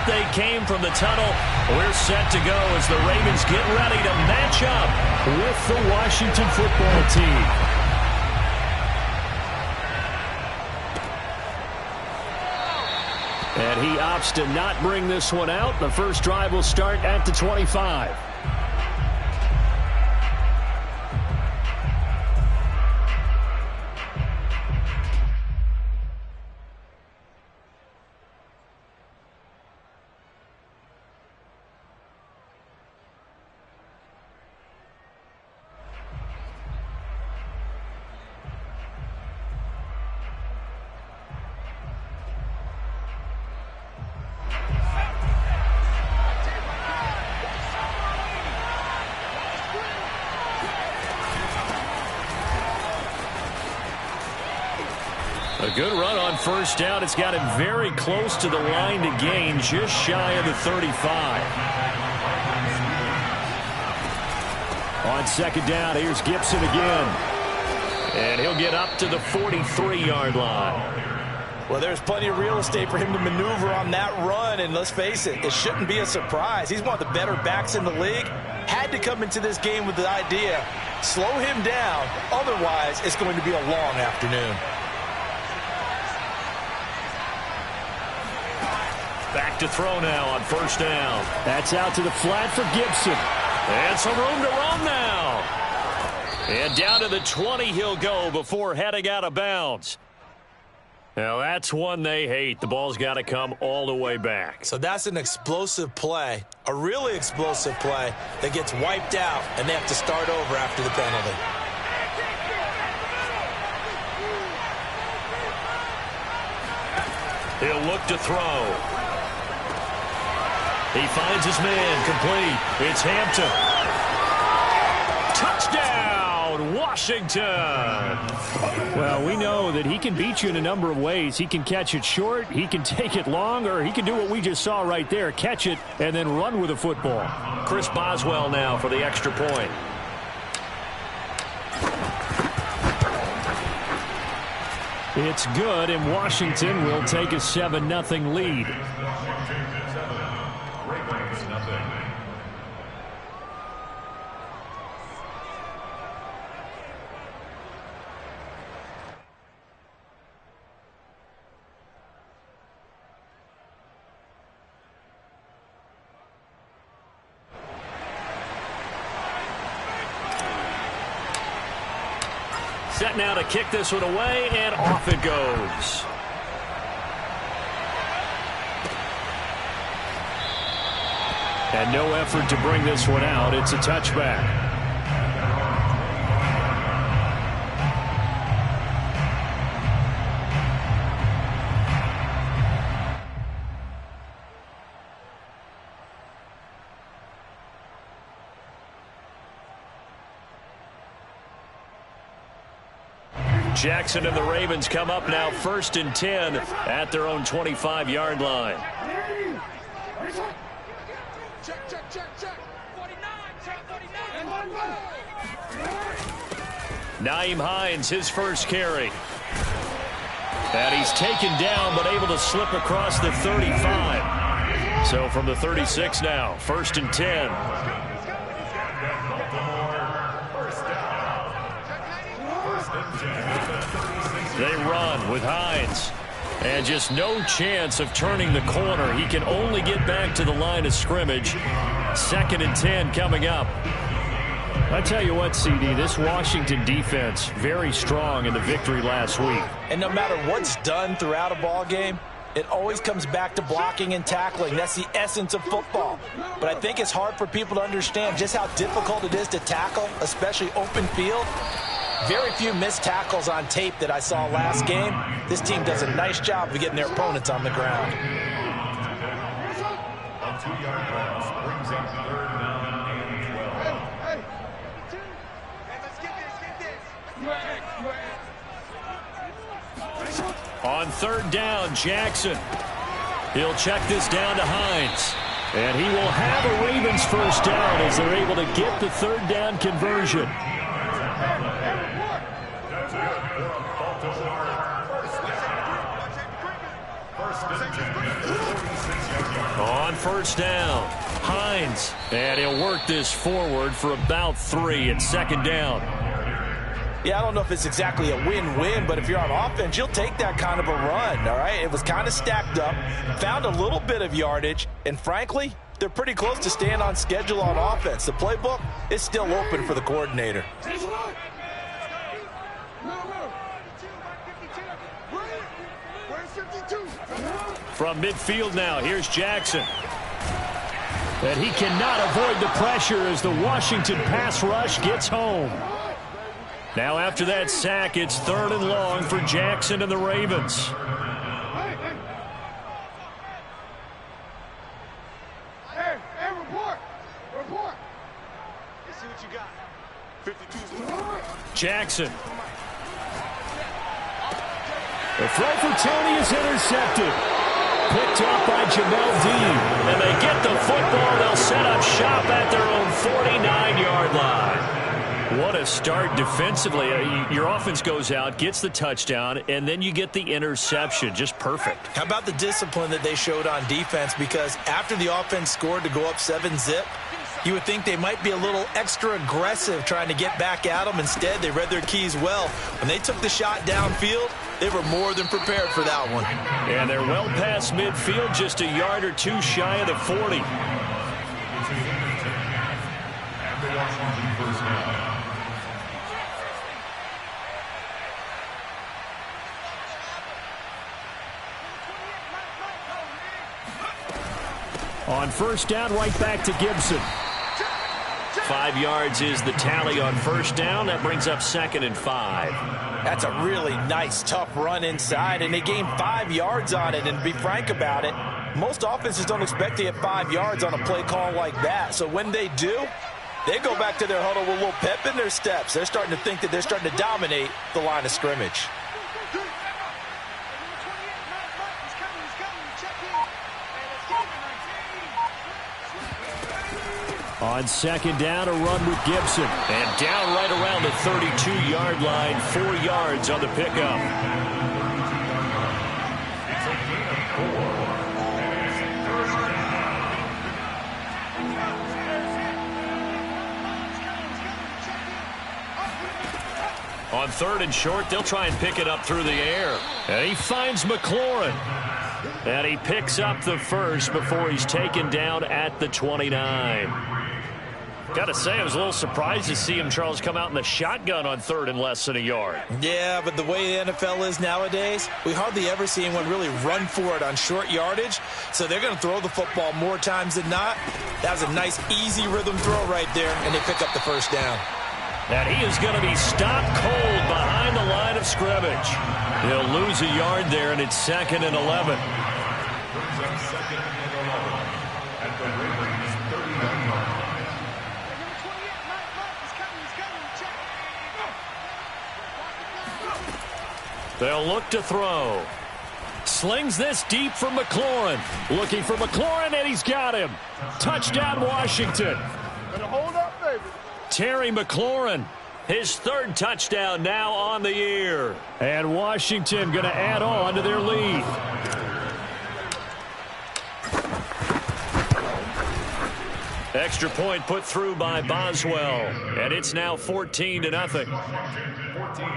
they came from the tunnel. We're set to go as the Ravens get ready to match up with the Washington football team. And he opts to not bring this one out. The first drive will start at the 25. A good run on first down. It's got him very close to the line to gain, just shy of the 35. On second down, here's Gibson again. And he'll get up to the 43-yard line. Well, there's plenty of real estate for him to maneuver on that run, and let's face it, it shouldn't be a surprise. He's one of the better backs in the league. Had to come into this game with the idea, slow him down, otherwise it's going to be a long afternoon. Back to throw now on first down. That's out to the flat for Gibson. And some room to run now. And down to the 20 he'll go before heading out of bounds. Now that's one they hate. The ball's got to come all the way back. So that's an explosive play, a really explosive play that gets wiped out, and they have to start over after the penalty. He'll look to throw. He finds his man, complete. It's Hampton. Touchdown, Washington. Well, we know that he can beat you in a number of ways. He can catch it short, he can take it long, or he can do what we just saw right there, catch it and then run with the football. Chris Boswell now for the extra point. It's good, and Washington will take a 7-0 lead. Set now to kick this one away, and off it goes. And no effort to bring this one out. It's a touchback. Jackson and the Ravens come up now 1st and 10 at their own 25-yard line. Nyheim Hines, his first carry. And he's taken down but able to slip across the 35. So from the 36 now, 1st and 10. They run with Hines. And just no chance of turning the corner. He can only get back to the line of scrimmage. 2nd and 10 coming up. I tell you what, CD, this Washington defense, very strong in the victory last week. And no matter what's done throughout a ball game, it always comes back to blocking and tackling. That's the essence of football. But I think it's hard for people to understand just how difficult it is to tackle, especially open field. Very few missed tackles on tape that I saw last game. This team does a nice job of getting their opponents on the ground. On 2-yard bounce, brings up 3rd down and 12. On 3rd down, Jackson. He'll check this down to Hines. And he will have a Ravens first down as they're able to get the 3rd down conversion. On first down, Hines. And he'll work this forward for about 3 at second down. Yeah, I don't know if it's exactly a win-win, but if you're on offense, you'll take that kind of a run, all right? It was kind of stacked up, found a little bit of yardage, and frankly, they're pretty close to staying on schedule on offense. The playbook is still open for the coordinator. From midfield now, here's Jackson. And he cannot avoid the pressure as the Washington pass rush gets home. Now after that sack, it's 3rd and long for Jackson and the Ravens. Hey, report. Let's see what you got. 52. Jackson. The throw for Tony is intercepted. Picked off by Jamel Dean. And they get the football. They'll set up shop at their own 49-yard line. What a start defensively. Your offense goes out, gets the touchdown, and then you get the interception. Just perfect. How about the discipline that they showed on defense? Because after the offense scored to go up 7-zip, you would think they might be a little extra aggressive trying to get back at them. Instead, they read their keys well. When they took the shot downfield, they were more than prepared for that one. And they're well past midfield, just a yard or two shy of the 40. And the Washington first down. On first down, right back to Gibson. 5 yards is the tally on first down. That brings up 2nd and 5. That's a really nice, tough run inside, and they gained 5 yards on it. And to be frank about it, most offenses don't expect to get 5 yards on a play call like that. So when they do, they go back to their huddle with a little pep in their steps. They're starting to think that they're starting to dominate the line of scrimmage. On second down, a run with Gibson. And down right around the 32-yard line, 4 yards on the pickup. On 3rd and short, they'll try and pick it up through the air. And he finds McLaurin. And he picks up the first before he's taken down at the 29. Got to say, I was a little surprised to see him, Charles, come out in the shotgun on 3rd and less than a yard. Yeah, but the way the NFL is nowadays, we hardly ever see anyone really run for it on short yardage. So they're going to throw the football more times than not. That was a nice, easy rhythm throw right there, and they pick up the first down. And he is going to be stopped cold behind the line of scrimmage. He'll lose a yard there, and it's 2nd and 11. They'll look to throw. Slings this deep for McLaurin. Looking for McLaurin, and he's got him. Touchdown, Washington. Hold up, baby. Terry McLaurin, his 3rd touchdown now on the year. And Washington going to add on to their lead. Extra point put through by Boswell. And it's now 14-0. Washington 14,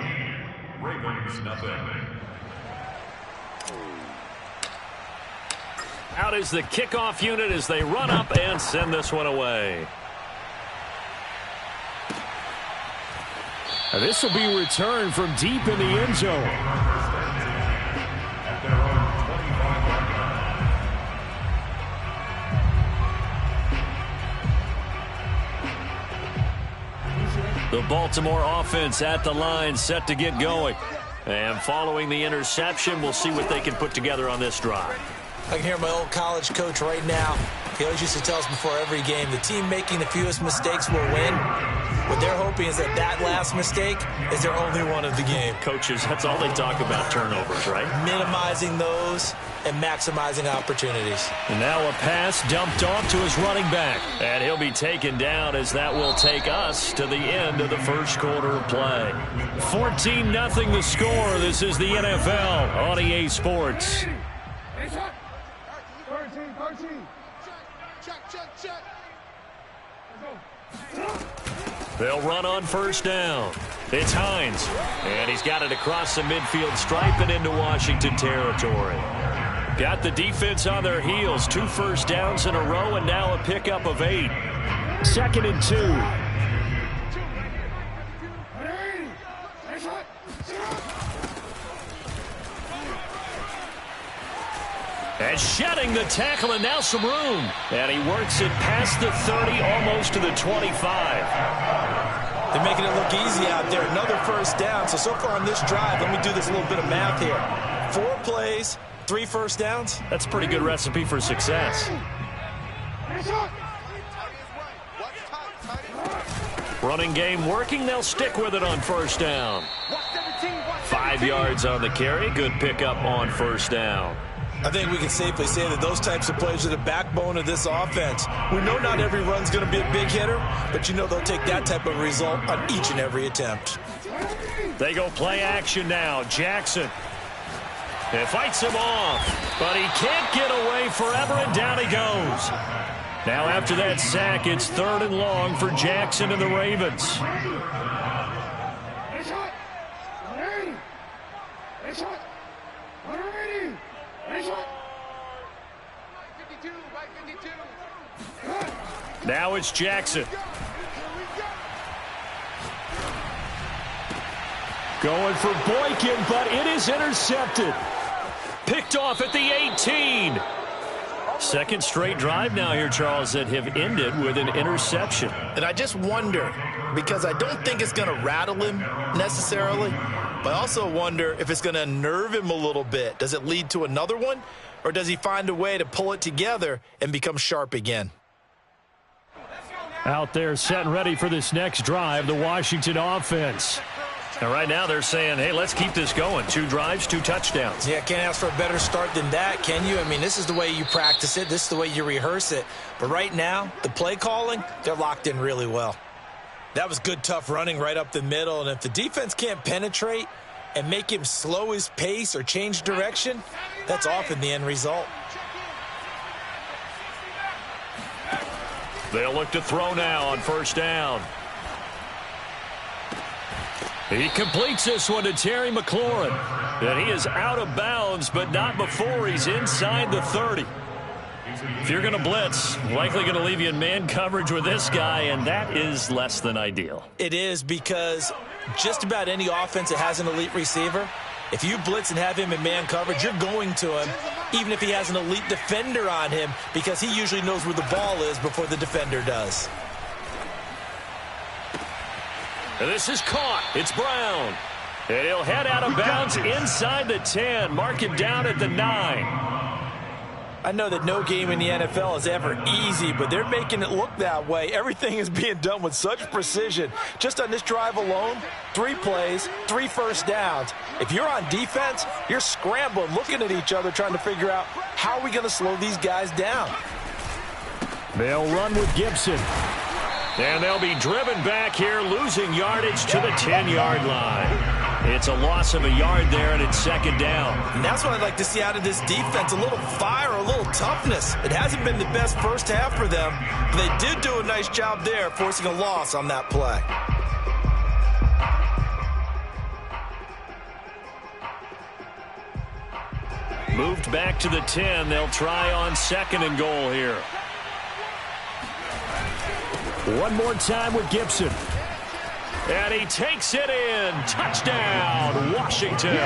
Ravens nothing. Out is the kickoff unit as they run up and send this one away. And this will be returned from deep in the end zone. At their own 25-yard line. The Baltimore offense at the line, set to get going. And following the interception, we'll see what they can put together on this drive. I can hear my old college coach right now. He always used to tell us before every game, the team making the fewest mistakes will win. What they're hoping is that that last mistake is their only one of the game. Coaches, that's all they talk about, turnovers, right? Minimizing those and maximizing opportunities. And now a pass dumped off to his running back. And he'll be taken down as that will take us to the end of the first quarter of play. 14-0 the score. This is the NFL on EA Sports. 13. They'll run on first down. It's Hines, and he's got it across the midfield stripe and into Washington territory. Got the defense on their heels. 2 first downs in a row, and now a pickup of 8. 2nd and 2. And shedding the tackle, and now some room. And he works it past the 30, almost to the 25. They're making it look easy out there. Another first down. So far on this drive, let me do this little bit of math here. 4 plays, 3 first downs. That's a pretty good recipe for success. Running game working. They'll stick with it on first down. 5 yards on the carry. Good pickup on first down. I think we can safely say that those types of plays are the backbone of this offense. We know not every run's going to be a big hitter, but you know they'll take that type of result on each and every attempt. They go play action now. Jackson. It fights him off, but he can't get away forever, and down he goes. Now after that sack, it's 3rd and long for Jackson and the Ravens. Now it's Jackson. Going for Boykin, but it is intercepted. Picked off at the 18. 2nd straight drive now here, Charles, that have ended with an interception. And I just wonder, because I don't think it's going to rattle him necessarily, but I also wonder if it's going to unnerve him a little bit. Does it lead to another one, or does he find a way to pull it together and become sharp again? Out there set and ready for this next drive, the Washington offense. And right now they're saying, hey, let's keep this going. 2 drives, 2 touchdowns. Yeah, can't ask for a better start than that, can you? I mean, this is the way you practice it. This is the way you rehearse it. But right now, the play calling, they're locked in really well. That was good, tough running right up the middle. And if the defense can't penetrate and make him slow his pace or change direction, that's often the end result. They'll look to throw now on first down. He completes this one to Terry McLaurin. And he is out of bounds, but not before he's inside the 30. If you're going to blitz, likely going to leave you in man coverage with this guy, and that is less than ideal. It is, because just about any offense that has an elite receiver, if you blitz and have him in man coverage, you're going to him, even if he has an elite defender on him, because he usually knows where the ball is before the defender does. And this is caught. It's Brown. And he'll head out of bounds inside the 10. Mark him down at the 9. I know that no game in the NFL is ever easy, but they're making it look that way. Everything is being done with such precision. Just on this drive alone, 3 plays, 3 first downs. If you're on defense, you're scrambling, looking at each other, trying to figure out how are we going to slow these guys down. They'll run with Gibson. And they'll be driven back here, losing yardage to the 10-yard line. It's a loss of a yard there, and it's 2nd down. And that's what I'd like to see out of this defense, a little fire, a little toughness. It hasn't been the best first half for them, but they did do a nice job there, forcing a loss on that play. Moved back to the 10. They'll try on 2nd and goal here. One more time with Gibson. And he takes it in. Touchdown, Washington.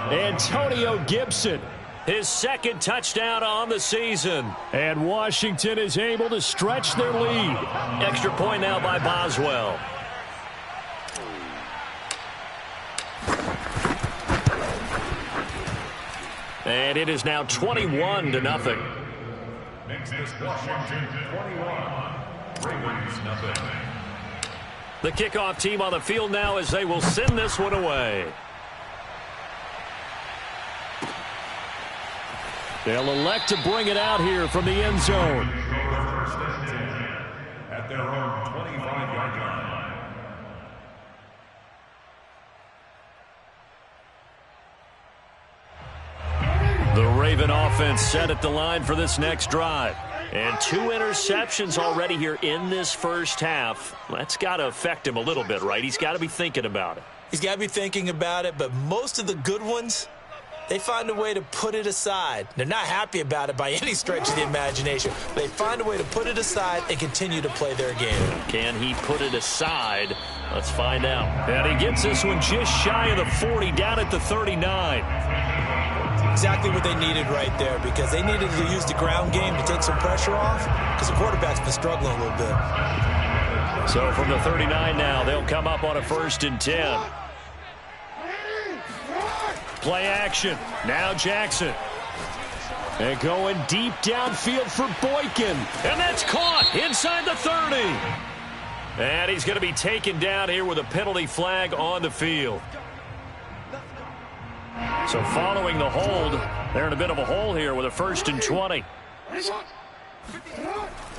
Antonio Gibson, his 2nd touchdown on the season. And Washington is able to stretch their lead. Extra point now by Boswell. And it is now 21-0. Makes this Washington 21. Ravens nothing. The kickoff team on the field now as they will send this one away. They'll elect to bring it out here from the end zone. At their own 25-yard line. The Raven offense set at the line for this next drive. And 2 interceptions already here in this first half. That's got to affect him a little bit, right? He's got to be thinking about it. He's got to be thinking about it, but most of the good ones, they find a way to put it aside. They're not happy about it by any stretch of the imagination. They find a way to put it aside and continue to play their game. Can he put it aside? Let's find out. And he gets this one just shy of the 40, down at the 39. Exactly what they needed right there, because they needed to use the ground game to take some pressure off, because the quarterback's been struggling a little bit. So from the 39 now, they'll come up on a 1st and 10. Play action. Now Jackson. And going deep downfield for Boykin. And that's caught inside the 30. And he's going to be taken down here with a penalty flag on the field. So following the hold, they're in a bit of a hole here with a 1st and 20.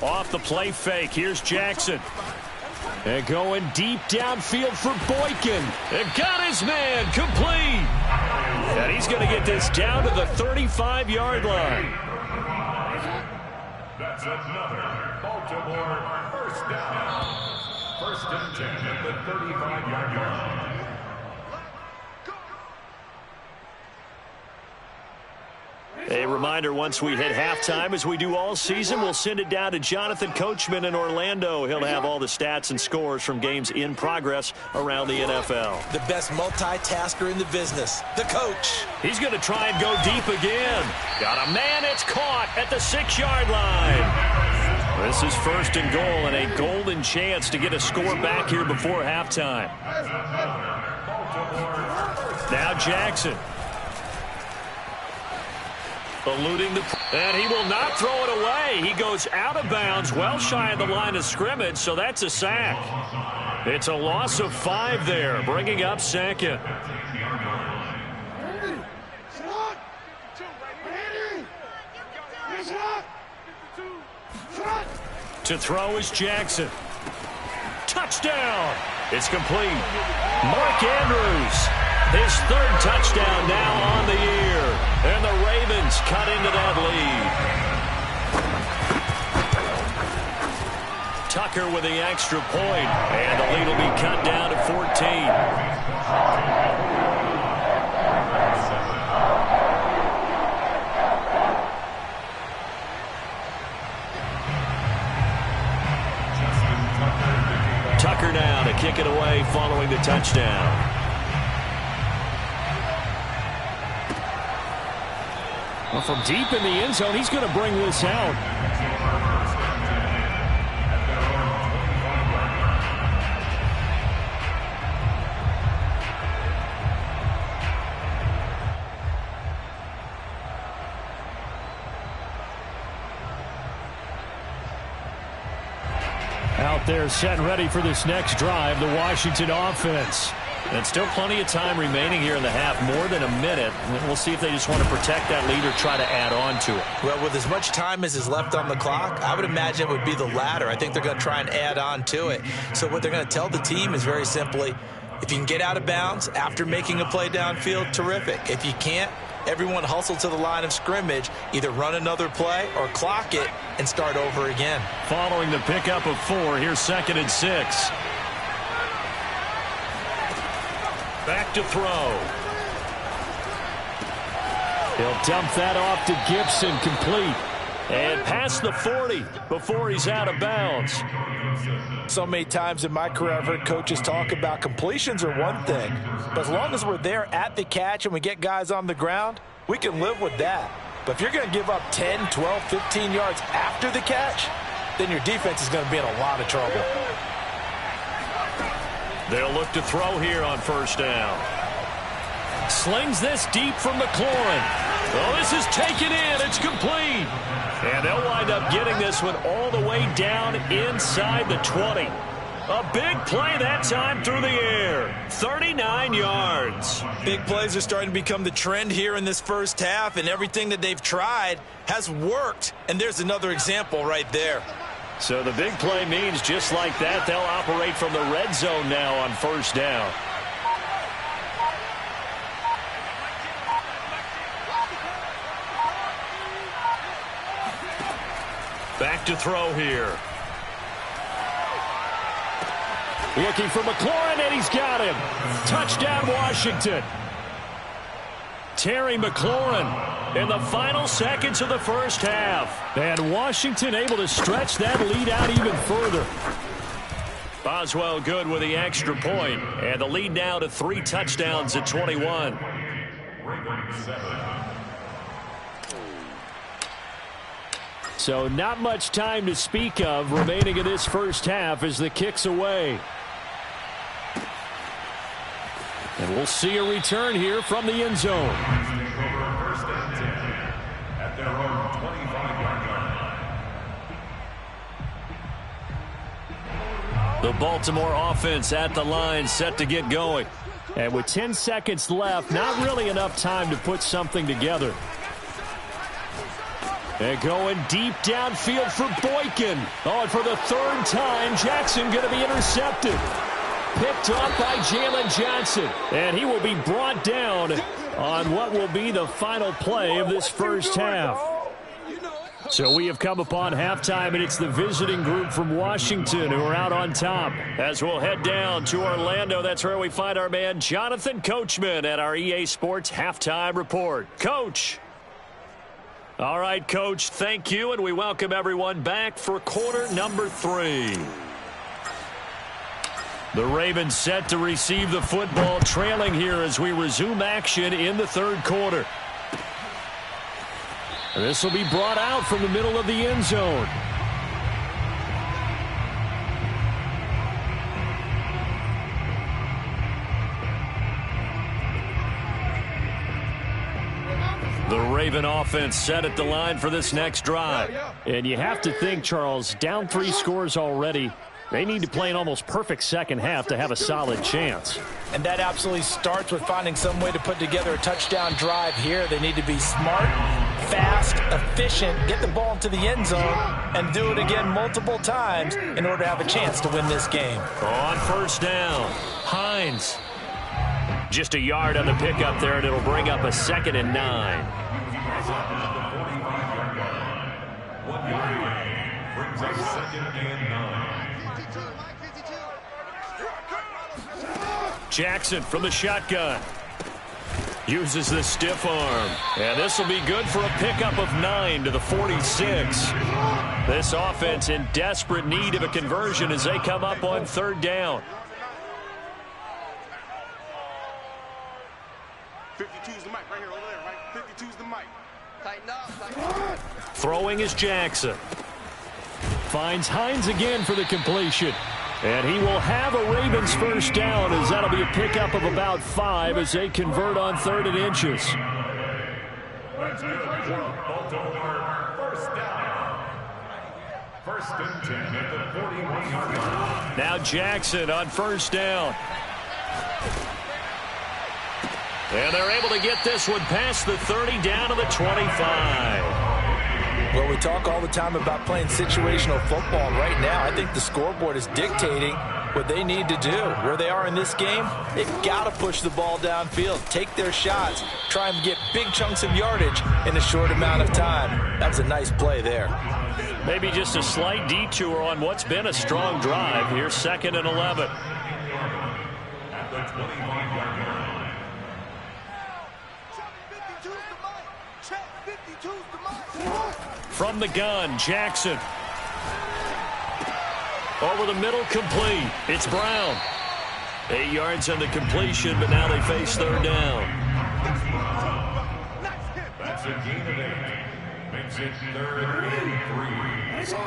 Off the play fake, here's Jackson. And going deep downfield for Boykin. And got his man complete. And he's going to get this down to the 35-yard line. That's another Baltimore first down. 1st and 10 at the 35-yard line. A reminder, once we hit halftime, as we do all season, we'll send it down to Jonathan Coachman in Orlando. He'll have all the stats and scores from games in progress around the NFL. The best multitasker in the business, the coach. He's going to try and go deep again. Got a man, it's caught at the 6-yard line. This is 1st and goal and a golden chance to get a score back here before halftime. Now Jackson. Eluding the... And he will not throw it away. He goes out of bounds, well shy of the line of scrimmage, so that's a sack. It's a loss of 5 there, bringing up 2nd. To throw is Jackson. Touchdown! It's complete. Mark Andrews, his 3rd touchdown now on the year. And the Ravens cut into that lead. Tucker with the extra point. And the lead will be cut down to 14. Tucker now to kick it away following the touchdown. Well, from deep in the end zone, he's going to bring this out. Out there set and ready for this next drive, the Washington offense. And still plenty of time remaining here in the half, more than a minute. We'll see if they just want to protect that lead or try to add on to it. Well, with as much time as is left on the clock, I would imagine it would be the latter. I think they're going to try and add on to it. So what they're going to tell the team is very simply, if you can get out of bounds after making a play downfield, terrific. If you can't, everyone hustle to the line of scrimmage, either run another play or clock it and start over again. Following the pickup of 4, here's 2nd and 6. Back to throw. He'll dump that off to Gibson, complete. And past the 40 before he's out of bounds. So many times in my career, I've heard coaches talk about completions are one thing. But as long as we're there at the catch and we get guys on the ground, we can live with that. But if you're going to give up 10, 12, 15 yards after the catch, then your defense is going to be in a lot of trouble. They'll look to throw here on 1st down. Slings this deep from McLaurin. Well, this is taken in. It's complete. And they'll wind up getting this one all the way down inside the 20. A big play that time through the air. 39 yards. Big plays are starting to become the trend here in this first half, and everything that they've tried has worked. And there's another example right there. So the big play means just like that, they'll operate from the red zone now on 1st down. Back to throw here. Looking for McLaurin, and he's got him. Touchdown, Washington. Terry McLaurin in the final seconds of the first half. And Washington able to stretch that lead out even further. Boswell good with the extra point. And the lead now to 3 touchdowns at 21. So not much time to speak of remaining in this first half as the kick's away. And we'll see a return here from the end zone. At their own 25-yard line. The Baltimore offense at the line, set to get going. And with 10 seconds left, not really enough time to put something together. And going deep downfield for Boykin. Oh, and for the 3rd time, Jackson going to be intercepted. Picked up by Jalen Johnson. And he will be brought down on what will be the final play of this first half. So we have come upon halftime, and it's the visiting group from Washington who are out on top. As we'll head down to Orlando, that's where we find our man Jonathan Coachman at our EA Sports Halftime Report. Coach. All right, Coach, thank you, and we welcome everyone back for quarter number 3. The Ravens set to receive the football, trailing here as we resume action in the 3rd quarter. And this will be brought out from the middle of the end zone. The Raven offense set at the line for this next drive. And you have to think, Charles, down 3 scores already. They need to play an almost perfect second half to have a solid chance. And that absolutely starts with finding some way to put together a touchdown drive here. They need to be smart, fast, efficient, get the ball into the end zone, and do it again multiple times in order to have a chance to win this game. On first down, Hines. Just a yard on the pickup there, and it'll bring up a 2nd and 9. 1 yard brings up 2nd and 9. Jackson from the shotgun. Uses the stiff arm. And this will be good for a pickup of 9 to the 46. This offense in desperate need of a conversion as they come up on 3rd down. 52's the mic right here, over there, right? 52's the mic. Tighten up, tighten up. Throwing is Jackson. Finds Hines again for the completion. And he will have a Ravens first down as that'll be a pickup of about 5 as they convert on 3rd and inches. That's good for Baltimore. First down. 1st and 10 at the 41-yard line. Now Jackson on first down. And they're able to get this one past the 30 down to the 25. Well, we talk all the time about playing situational football. Right now, I think the scoreboard is dictating what they need to do. Where they are in this game, they've got to push the ball downfield, take their shots, try and get big chunks of yardage in a short amount of time. That was a nice play there. Maybe just a slight detour on what's been a strong drive. Here's 2nd and 11. At the 25-yard line. From the gun, Jackson. Over the middle, complete. It's Brown. 8 yards on the completion, but now they face 3rd down. That's a gain of 8. Makes it 3rd and 3.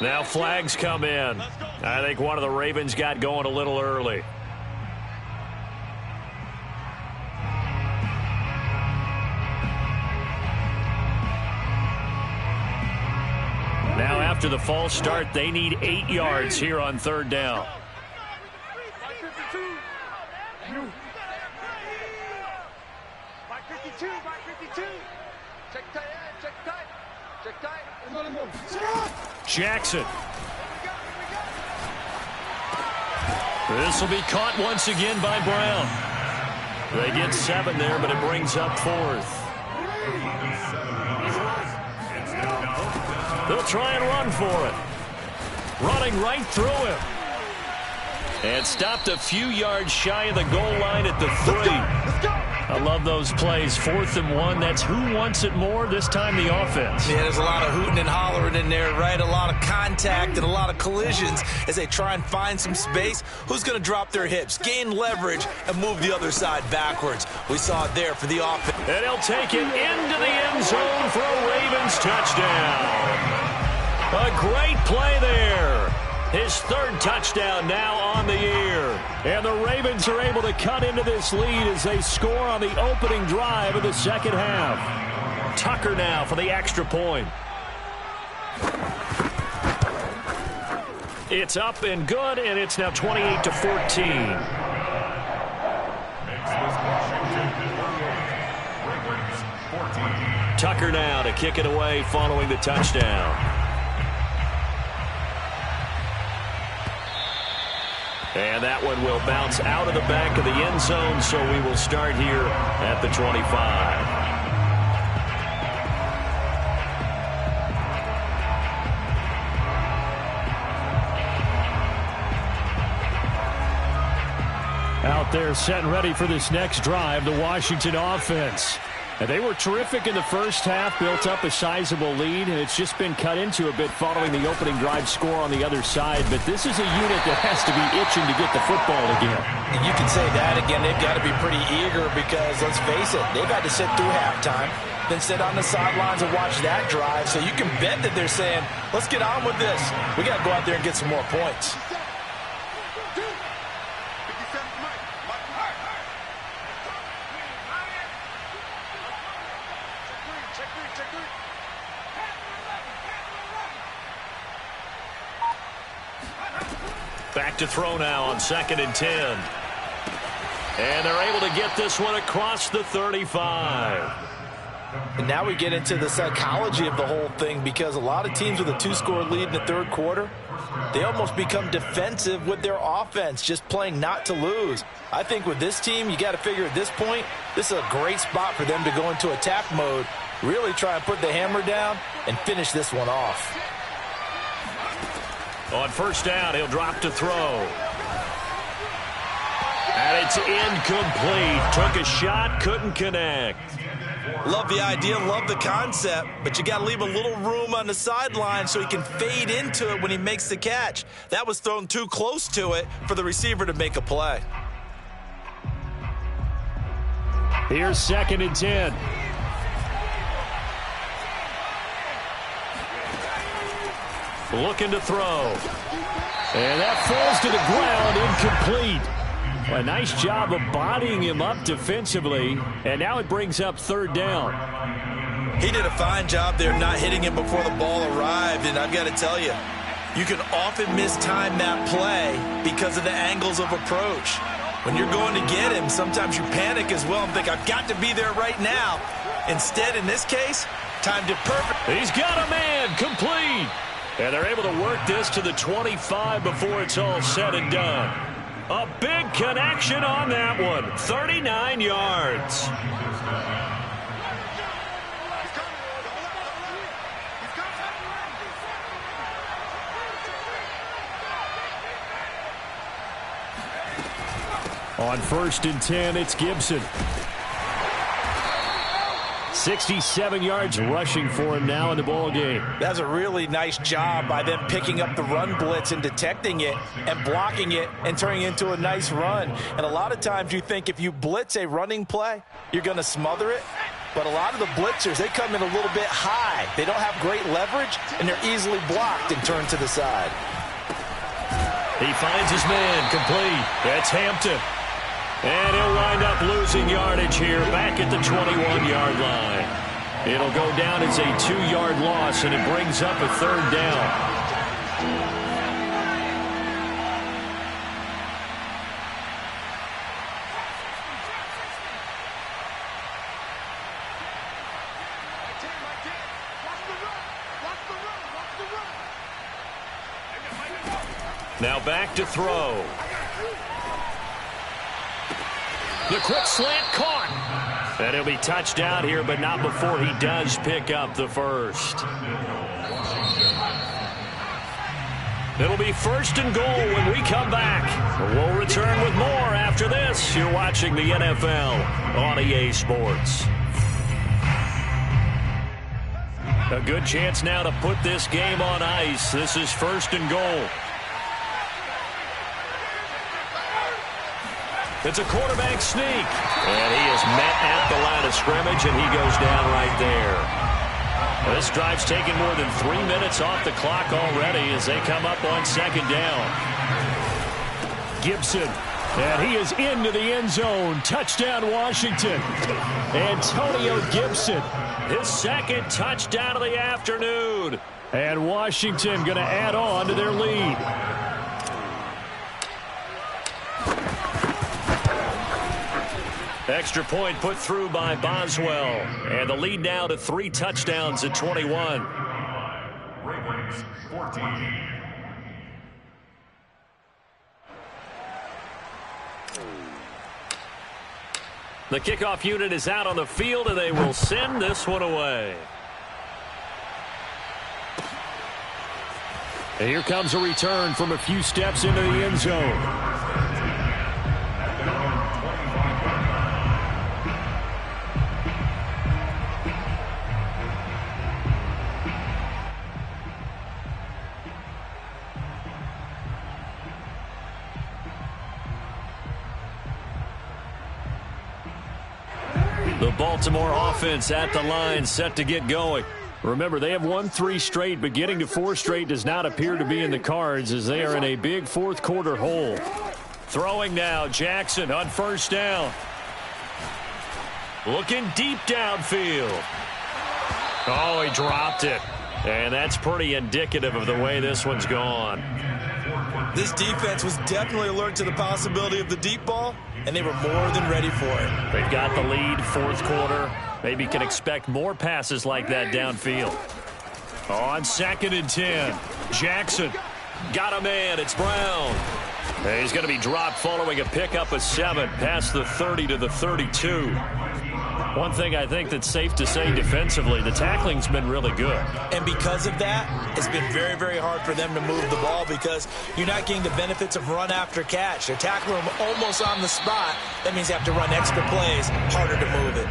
Now flags come in. I think one of the Ravens got going a little early. Now after the false start, they need 8 yards here on 3rd down. Jackson. This will be caught once again by Brown. They get 7 there, but it brings up 4th. They'll try and run for it. Running right through him. And stopped a few yards shy of the goal line at the 3. Let's go. I love those plays. 4th and 1. That's who wants it more, this time the offense. Yeah, there's a lot of hooting and hollering in there, right? A lot of contact and a lot of collisions as they try and find some space. Who's going to drop their hips, gain leverage, and move the other side backwards? We saw it there for the offense. And he'll take it into the end zone for a Ravens touchdown. A great play there. His 3rd touchdown now on the year. And the Ravens are able to cut into this lead as they score on the opening drive of the second half. Tucker now for the extra point. It's up and good, and it's now 28-14. Tucker now to kick it away following the touchdown. And that one will bounce out of the back of the end zone, so we will start here at the 25. Out there set and ready for this next drive, the Washington offense. And they were terrific in the first half, built up a sizable lead, and it's just been cut into a bit following the opening drive score on the other side. But this is a unit that has to be itching to get the football again. And you can say that again. They've got to be pretty eager because, let's face it, they've had to sit through halftime, then sit on the sidelines and watch that drive. So you can bet that they're saying, let's get on with this. We got to go out there and get some more points. Back to throw now on 2nd and 10. And they're able to get this one across the 35. And now we get into the psychology of the whole thing because a lot of teams with a 2-score lead in the 3rd quarter, they almost become defensive with their offense, just playing not to lose. I think with this team, you got to figure at this point, this is a great spot for them to go into attack mode, really try and put the hammer down and finish this one off. On 1st down, he'll drop to throw. And it's incomplete. Took a shot, couldn't connect. Love the idea, love the concept, but you got to leave a little room on the sideline so he can fade into it when he makes the catch. That was thrown too close to it for the receiver to make a play. Here's 2nd and 10. Looking to throw. And that falls to the ground, incomplete. A nice job of bodying him up defensively. And now it brings up 3rd down. He did a fine job there not hitting him before the ball arrived. And I've got to tell you, you can often mistime that play because of the angles of approach. When you're going to get him, sometimes you panic as well and think, I've got to be there right now. Instead, in this case, timed it perfect. He's got a man, complete. And they're able to work this to the 25 before it's all said and done. A big connection on that one. 39 yards. On 1st and 10, it's Gibson. 67 yards rushing for him now in the ball game. That's a really nice job by them picking up the run blitz and detecting it and blocking it and turning it into a nice run. And a lot of times you think if you blitz a running play, you're going to smother it. But a lot of the blitzers, they come in a little bit high. They don't have great leverage, and they're easily blocked and turned to the side. He finds his man, complete. That's Hampton. And he'll wind up losing yardage here back at the 21-yard line. It'll go down as a 2-yard loss, and it brings up a 3rd down. Now back to throw. The quick slant caught. And he'll be touched down here, but not before he does pick up the first. It'll be 1st and goal when we come back. We'll return with more after this. You're watching the NFL on EA Sports. A good chance now to put this game on ice. This is 1st and goal. It's a quarterback sneak. And he is met at the line of scrimmage, and he goes down right there. This drive's taken more than 3 minutes off the clock already as they come up on 2nd down. Gibson, and he is into the end zone. Touchdown, Washington. Antonio Gibson, his 2nd touchdown of the afternoon. And Washington going to add on to their lead. Extra point put through by Boswell. And the lead now to 3 touchdowns at 21. Ravens 14. The kickoff unit is out on the field, and they will send this one away. And here comes a return from a few steps into the end zone. The Baltimore offense at the line, set to get going. Remember, they have won 3 straight, but getting to 4 straight does not appear to be in the cards as they are in a big 4th quarter hole. Throwing now, Jackson on 1st down. Looking deep downfield. Oh, he dropped it. And that's pretty indicative of the way this one's gone. This defense was definitely alert to the possibility of the deep ball, and they were more than ready for it. They've got the lead, 4th quarter. Maybe can expect more passes like that downfield. On 2nd and 10, Jackson got a man. It's Brown. And he's going to be dropped following a pickup of 7 past the 30 to the 32. One thing I think that's safe to say defensively, the tackling's been really good. And because of that, it's been very, very hard for them to move the ball because you're not getting the benefits of run after catch. They're tackling them almost on the spot. That means you have to run extra plays, harder to move it.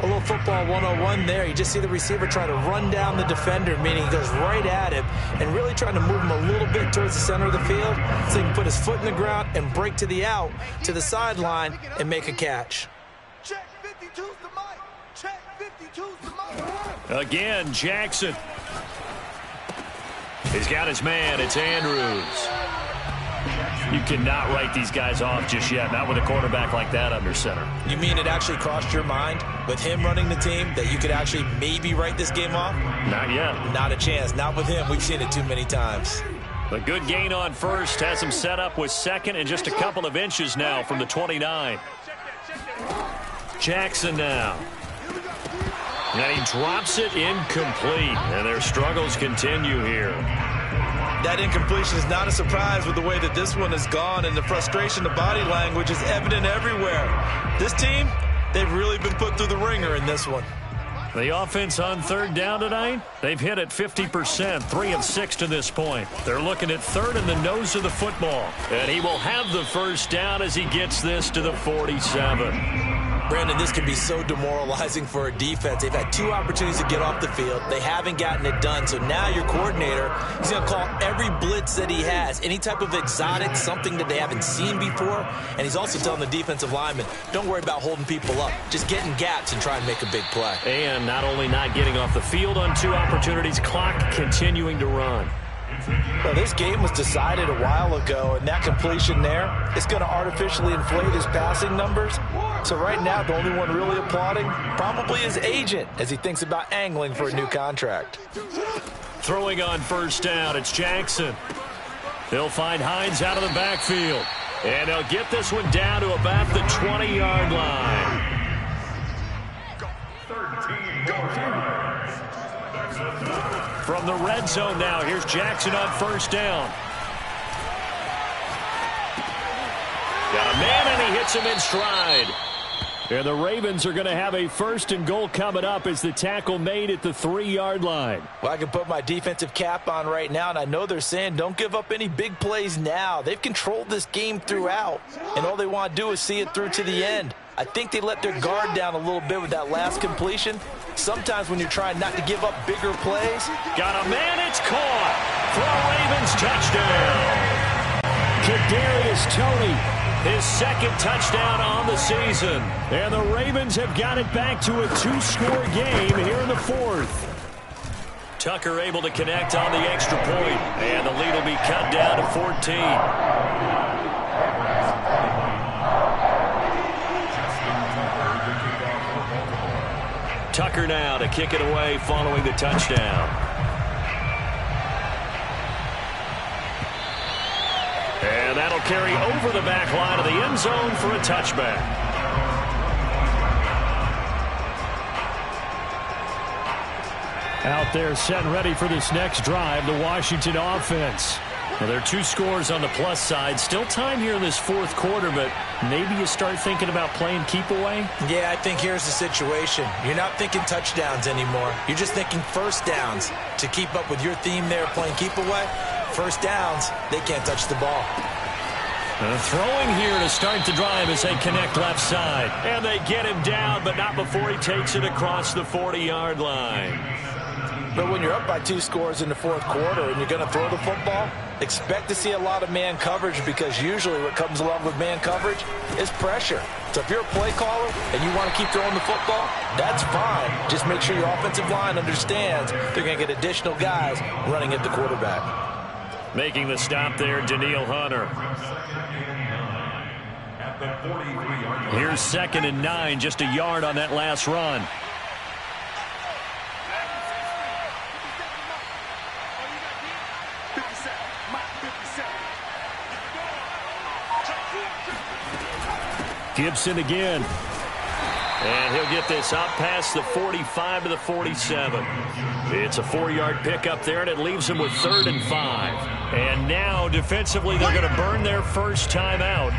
A little football 101 there. You just see the receiver try to run down the defender, meaning he goes right at him and really trying to move him a little bit towards the center of the field so he can put his foot in the ground and break to the out, to the sideline, and make a catch. Check 52's the mic. Check 52's the mic. Again, Jackson. He's got his man. It's Andrews. You cannot write these guys off just yet, not with a quarterback like that under center. You mean it actually crossed your mind with him running the team that you could actually maybe write this game off? Not yet. Not a chance. Not with him. We've seen it too many times. A good gain on 1st has him set up with 2nd and just a couple of inches now from the 29. Jackson now. And he drops it incomplete. And their struggles continue here. That incompletion is not a surprise with the way that this one has gone, and the frustration, the body language is evident everywhere. This team, they've really been put through the ringer in this one. The offense on 3rd down tonight, they've hit it 50%, 3 of 6 to this point. They're looking at 3rd in the nose of the football. And he will have the 1st down as he gets this to the 47. Brandon, this can be so demoralizing for a defense. They've had 2 opportunities to get off the field. They haven't gotten it done. So now your coordinator, he's going to call every blitz that he has, any type of exotic, something that they haven't seen before. And he's also telling the defensive lineman, don't worry about holding people up. Just get in gaps and try and make a big play. And not only not getting off the field on 2 opportunities, clock continuing to run. Well, this game was decided a while ago, and that completion there is going to artificially inflate his passing numbers. So right now, the only one really applauding probably his agent as he thinks about angling for a new contract. Throwing on 1st down, it's Jackson. They'll find Hines out of the backfield. And they'll get this one down to about the 20-yard line. 13 yards. From the red zone now, here's Jackson on 1st down. Got a man, and he hits him in stride. And the Ravens are going to have a 1st and goal coming up as the tackle made at the 3-yard line. Well, I can put my defensive cap on right now, and I know they're saying don't give up any big plays now. They've controlled this game throughout, and all they want to do is see it through to the end. I think they let their guard down a little bit with that last completion. Sometimes when you're trying not to give up bigger plays. Got a man, it's caught. For a Ravens touchdown. Kadarius Toney, his 2nd touchdown on the season. And the Ravens have got it back to a 2-score game here in the 4th. Tucker able to connect on the extra point, and the lead will be cut down to 14. Tucker now to kick it away following the touchdown. And that'll carry over the back line of the end zone for a touchback. Out there set and ready for this next drive, the Washington offense. Well, there are 2 scores on the plus side. Still time here in this 4th quarter, but maybe you start thinking about playing keep away? Yeah, I think here's the situation. You're not thinking touchdowns anymore. You're just thinking 1st downs. To keep up with your theme there, playing keep away, 1st downs, they can't touch the ball. Throwing here to start the drive as they connect left side. And they get him down, but not before he takes it across the 40-yard line. But when you're up by 2 scores in the 4th quarter and you're going to throw the football, expect to see a lot of man coverage, because usually what comes along with man coverage is pressure. So if you're a play caller and you want to keep throwing the football, that's fine. Just make sure your offensive line understands they're going to get additional guys running at the quarterback. Making the stop there, Danielle Hunter. Here's 2nd and 9, just a yard on that last run. Gibson again. And he'll get this up past the 45 to the 47. It's a 4-yard pickup there, and it leaves him with 3rd and 5. And now, defensively, they're going to burn their first time out.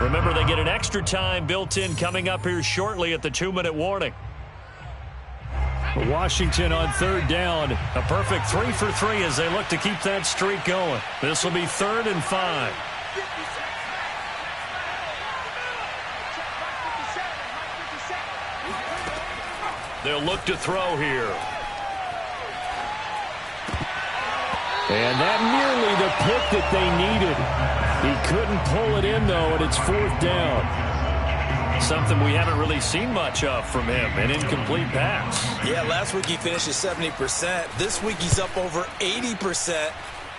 Remember, they get an extra time built in coming up here shortly at the 2-minute warning. Washington on 3rd down. A perfect 3 for 3 as they look to keep that streak going. This will be 3rd and 5. They'll look to throw here. And that nearly the pick that they needed. He couldn't pull it in, though, and it's 4th down. Something we haven't really seen much of from him, an incomplete pass. Yeah, last week he finished at 70%. This week he's up over 80%.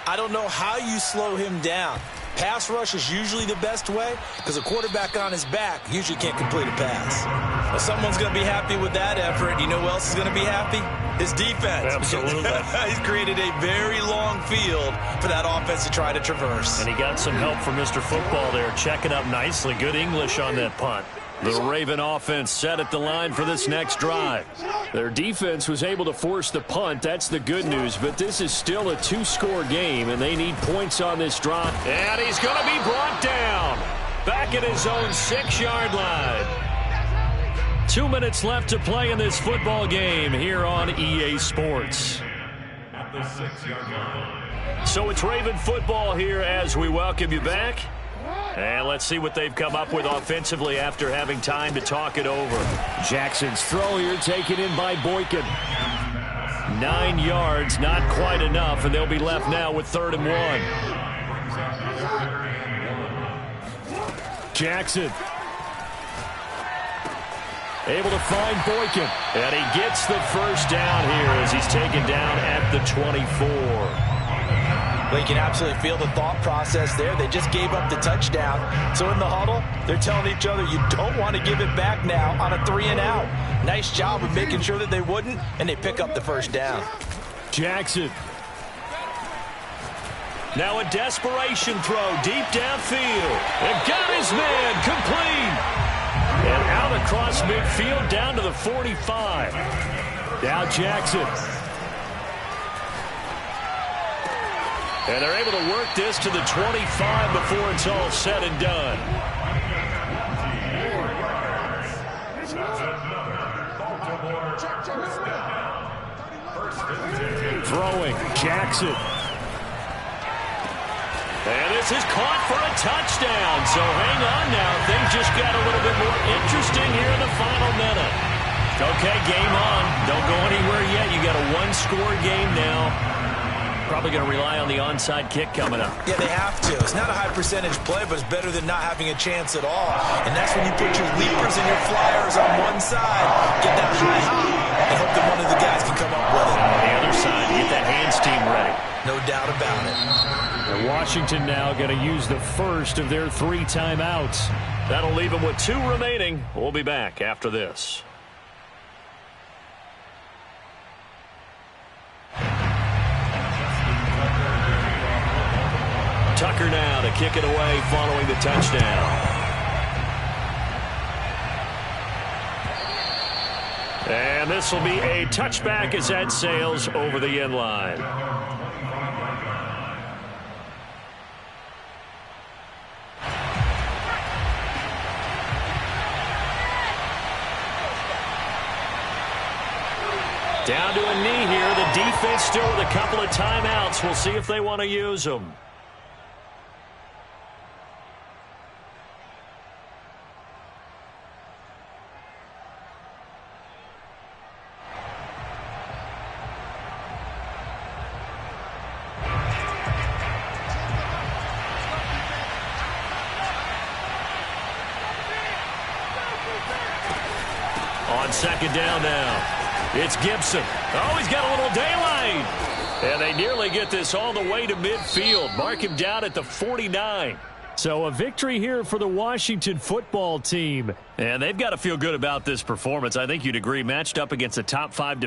I don't know how you slow him down. Pass rush is usually the best way, because a quarterback on his back usually can't complete a pass. Well, someone's going to be happy with that effort. You know who else is going to be happy? His defense. Absolutely. He's created a very long field for that offense to try to traverse. And he got some help from Mr. Football there, checking up nicely. Good English on that punt. The Raven offense set at the line for this next drive. Their defense was able to force the punt. That's the good news, but this is still a 2-score game, and they need points on this drive. And he's going to be brought down back at his own 6-yard line. 2 minutes left to play in this football game here on EA Sports. At the 6-yard line. So it's Raven football here as we welcome you back. And let's see what they've come up with offensively after having time to talk it over. Jackson's throw here taken in by Boykin. 9 yards, not quite enough, and they'll be left now with 3rd and 1. Jackson able to find Boykin, and he gets the first down here as he's taken down at the 24. Well, you can absolutely feel the thought process there. They just gave up the touchdown. So in the huddle, they're telling each other, you don't want to give it back now on a 3-and-out. Nice job of making sure that they wouldn't, and they pick up the first down. Jackson. Now a desperation throw deep downfield. And got his man complete. And out across midfield down to the 45. Now Jackson. And they're able to work this to the 25 before it's all said and done. Throwing, Jackson. And this is caught for a touchdown. So hang on now. Things just got a little bit more interesting here in the final minute. Okay, game on. Don't go anywhere yet. You got a one-score game now. Probably going to rely on the onside kick coming up. Yeah, they have to. It's not a high percentage play, but it's better than not having a chance at all. And that's when you put your leapers and your flyers on one side, get that high hop, and hope that one of the guys can come up with it. On the other side, get that hands team ready. No doubt about it. And Washington now going to use the first of their 3 timeouts. That'll leave them with 2 remaining. We'll be back after this. Tucker now to kick it away following the touchdown. And this will be a touchback as that sails over the end line. Down to a knee here. The defense still with a couple of timeouts. We'll see if they want to use them. On second down now. It's Gibson. Oh, he's got a little daylight. And they nearly get this all the way to midfield. Mark him down at the 49. So a victory here for the Washington football team. And they've got to feel good about this performance. I think you'd agree, matched up against a top 5